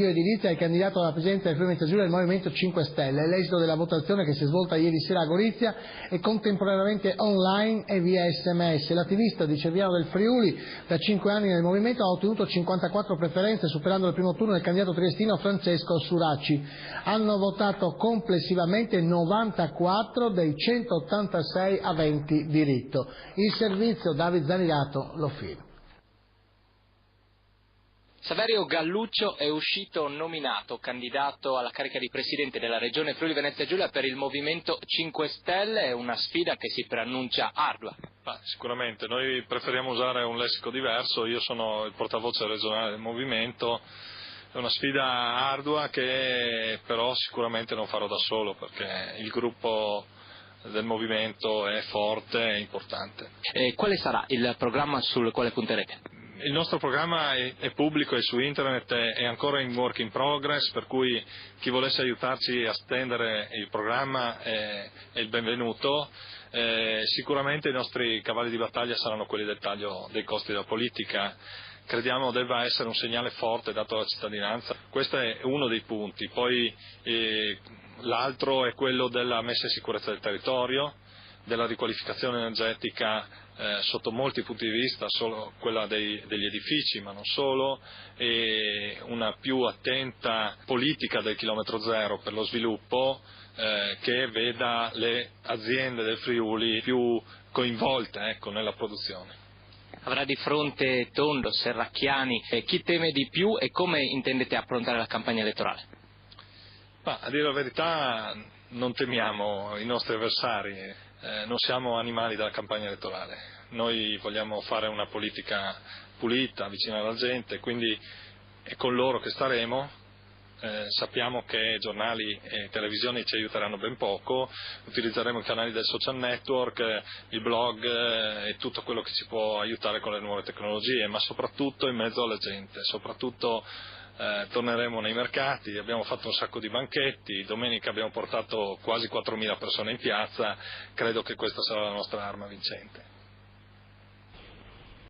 Edilizia è candidato alla presidenza del Friuli Venezia Giulia del Movimento 5 Stelle. L'esito della votazione, che si è svolta ieri sera a Gorizia, è contemporaneamente online e via SMS. L'attivista di Cerviano del Friuli, da 5 anni nel movimento, ha ottenuto 54 preferenze, superando il primo turno il candidato triestino Francesco Suracci. Hanno votato complessivamente 94 dei 186 aventi diritto. Il servizio David Zanigato lo firma. Saverio Galluccio è uscito nominato candidato alla carica di presidente della regione Friuli Venezia Giulia per il Movimento 5 Stelle, è una sfida che si preannuncia ardua. Sicuramente, noi preferiamo usare un lessico diverso, io sono il portavoce regionale del movimento, è una sfida ardua che però sicuramente non farò da solo, perché il gruppo del movimento è forte e importante. Quale sarà il programma sul quale punterete? Il nostro programma è pubblico, è su internet, è ancora in work in progress, per cui chi volesse aiutarci a stendere il programma è il benvenuto. Sicuramente i nostri cavalli di battaglia saranno quelli del taglio dei costi della politica. Crediamo debba essere un segnale forte dato alla cittadinanza. Questo è uno dei punti. Poi l'altro è quello della messa in sicurezza del territorio, della riqualificazione energetica sotto molti punti di vista, solo quella degli edifici ma non solo, e una più attenta politica del chilometro zero per lo sviluppo che veda le aziende del Friuli più coinvolte nella produzione. Avrà di fronte Tondo, Serracchiani, chi teme di più e come intendete affrontare la campagna elettorale? A dire la verità non temiamo i nostri avversari, non siamo animali della campagna elettorale, noi vogliamo fare una politica pulita, vicina alla gente, quindi è con loro che staremo. Sappiamo che giornali e televisioni ci aiuteranno ben poco, utilizzeremo i canali del social network, il blog e tutto quello che ci può aiutare con le nuove tecnologie, ma soprattutto in mezzo alla gente, soprattutto torneremo nei mercati, abbiamo fatto un sacco di banchetti, domenica abbiamo portato quasi 4.000 persone in piazza, credo che questa sarà la nostra arma vincente.